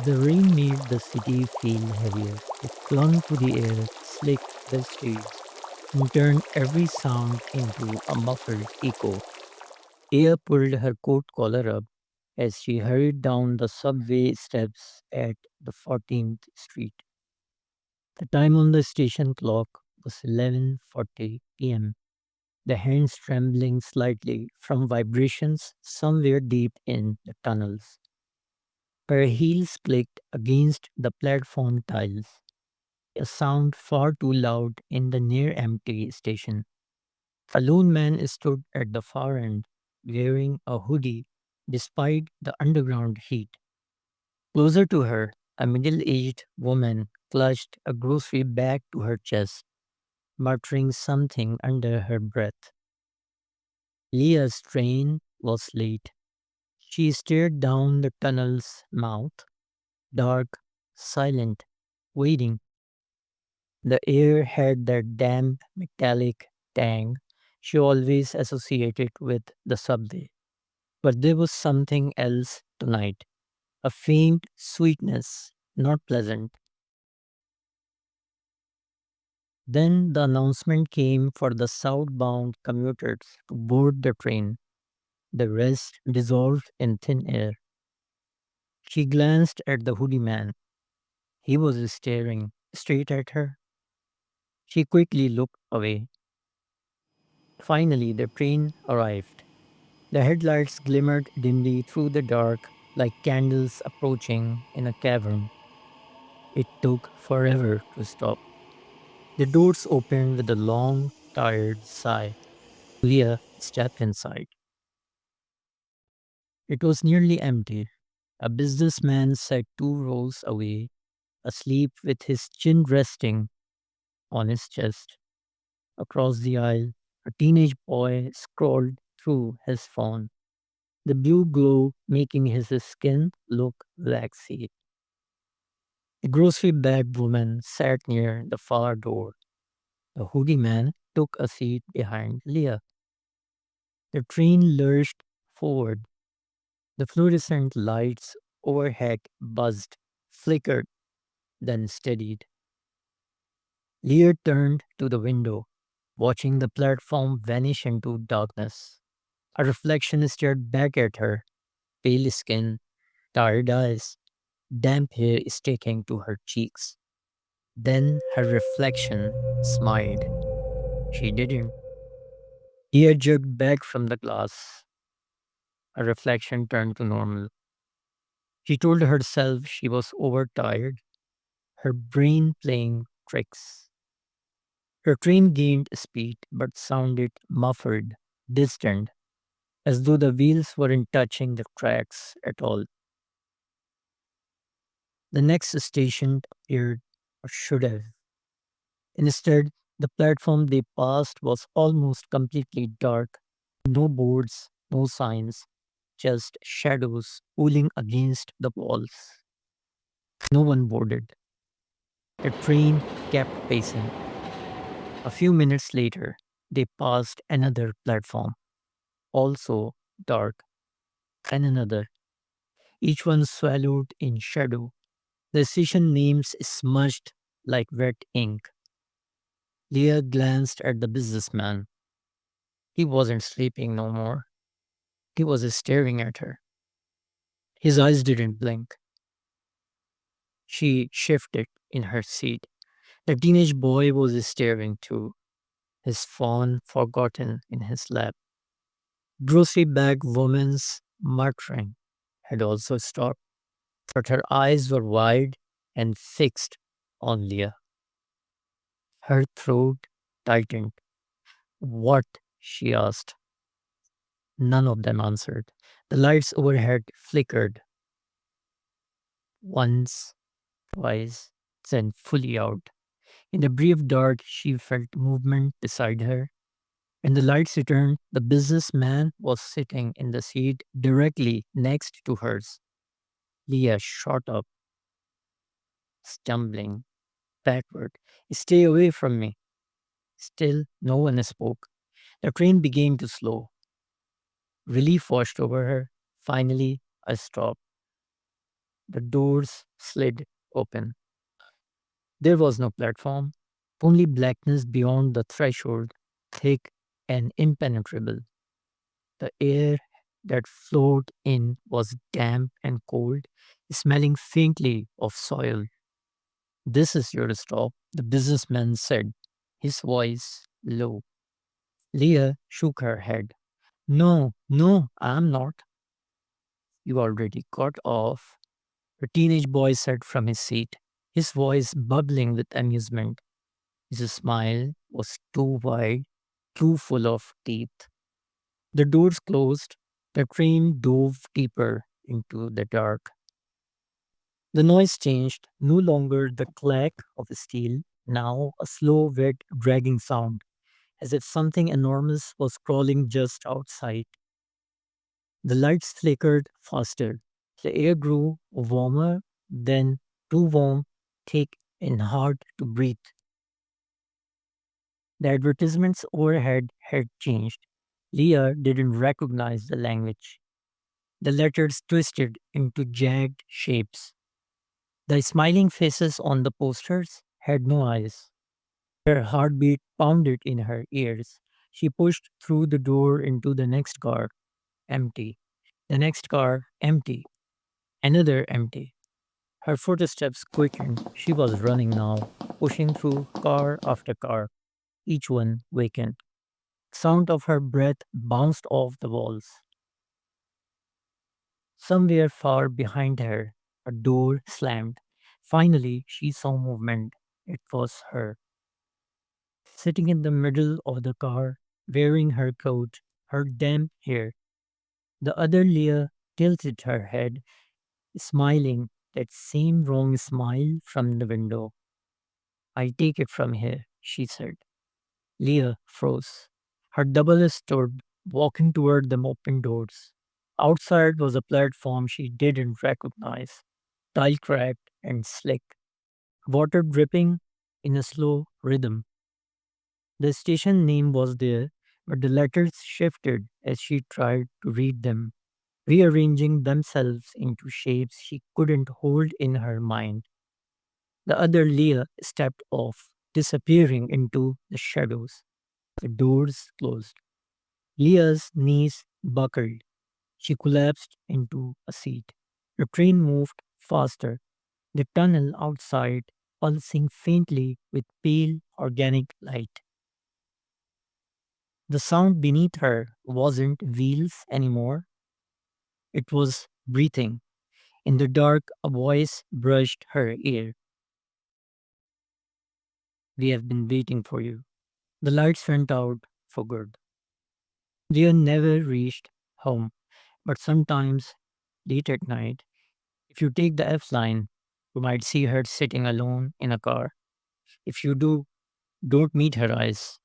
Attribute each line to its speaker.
Speaker 1: The rain made the city feel heavier. It clung to the air, slicked the streets, and turned every sound into a muffled echo. Leah pulled her coat collar up as she hurried down the subway steps at the 14th Street. The time on the station clock was 11:40 p.m., the hands trembling slightly from vibrations somewhere deep in the tunnels. Her heels clicked against the platform tiles, a sound far too loud in the near empty station. A lone man stood at the far end, wearing a hoodie despite the underground heat. Closer to her, a middle aged woman clutched a grocery bag to her chest, muttering something under her breath. Leah's train was late. She stared down the tunnel's mouth, dark, silent, waiting. The air had that damp, metallic tang she always associated with the subway. But there was something else tonight, a faint sweetness, not pleasant. Then the announcement came for the southbound commuters to board the train. The rest dissolved in thin air. She glanced at the hoodie man. He was staring straight at her. She quickly looked away. Finally, the train arrived. The headlights glimmered dimly through the dark like candles approaching in a cavern. It took forever to stop. The doors opened with a long, tired sigh. Leah stepped inside. It was nearly empty. A businessman sat 2 rows away, asleep with his chin resting on his chest. Across the aisle, a teenage boy scrolled through his phone, the blue glow making his skin look waxy. The grocery bag woman sat near the far door. The hoodie man took a seat behind Leah. The train lurched forward. The fluorescent lights overhead buzzed, flickered, then steadied. Leah turned to the window, watching the platform vanish into darkness. A reflection stared back at her, pale skin, tired eyes, damp hair sticking to her cheeks. Then her reflection smiled. She didn't. Leah jerked back from the glass. Her reflection turned to normal. She told herself she was overtired, her brain playing tricks. Her train gained speed but sounded muffled, distant, as though the wheels weren't touching the tracks at all. The next station appeared, or should have. Instead, the platform they passed was almost completely dark. No boards, no signs, just shadows pulling against the walls. No one boarded. The train kept pacing. A few minutes later, they passed another platform, also dark, and another, each one swallowed in shadow. The station names smudged like wet ink. Leah glanced at the businessman. He wasn't sleeping no more. He was staring at her. His eyes didn't blink. She shifted in her seat. The teenage boy was staring too, his phone forgotten in his lap. Grocery bag woman's muttering had also stopped, but her eyes were wide and fixed on Leah. Her throat tightened. What? She asked. None of them answered. The lights overhead flickered once, twice, then fully out. In the brief dark, she felt movement beside her. When the lights returned, the businessman was sitting in the seat directly next to hers. Leah shot up, stumbling backward. Stay away from me. Still, no one spoke. The train began to slow. Relief washed over her. Finally, a stop. The doors slid open. There was no platform, only blackness beyond the threshold, thick and impenetrable. The air that flowed in was damp and cold, smelling faintly of soil. "This is your stop," the businessman said, his voice low. Leah shook her head. "No, no, I'm not." "You already got off," the teenage boy said from his seat, his voice bubbling with amusement. His smile was too wide, too full of teeth. The doors closed. The train dove deeper into the dark. The noise changed, no longer the clack of steel, now a slow, wet, dragging sound, as if something enormous was crawling just outside. The lights flickered faster. The air grew warmer, then too warm, thick, and hard to breathe. The advertisements overhead had changed. Leah didn't recognize the language. The letters twisted into jagged shapes. The smiling faces on the posters had no eyes. Her heartbeat pounded in her ears. She pushed through the door into the next car, empty. The next car, empty. Another empty. Her footsteps quickened. She was running now, pushing through car after car, each one vacant. Sound of her breath bounced off the walls. Somewhere far behind her, a door slammed. Finally, she saw movement. It was her, sitting in the middle of the car, wearing her coat, her damp hair. The other Leah tilted her head, smiling, that same wrong smile from the window. "I take it from here," she said. Leah froze. Her double stood, walking toward the open doors. Outside was a platform she didn't recognize, tile cracked and slick, water dripping in a slow rhythm. The station name was there, but the letters shifted as she tried to read them, rearranging themselves into shapes she couldn't hold in her mind. The other Leah stepped off, disappearing into the shadows. The doors closed. Leah's knees buckled. She collapsed into a seat. The train moved faster, the tunnel outside pulsing faintly with pale organic light. The sound beneath her wasn't wheels anymore, it was breathing. In the dark, a voice brushed her ear. "We have been waiting for you." The lights went out for good. Leah never reached home, but sometimes, late at night, if you take the F line, you might see her sitting alone in a car. If you do, don't meet her eyes.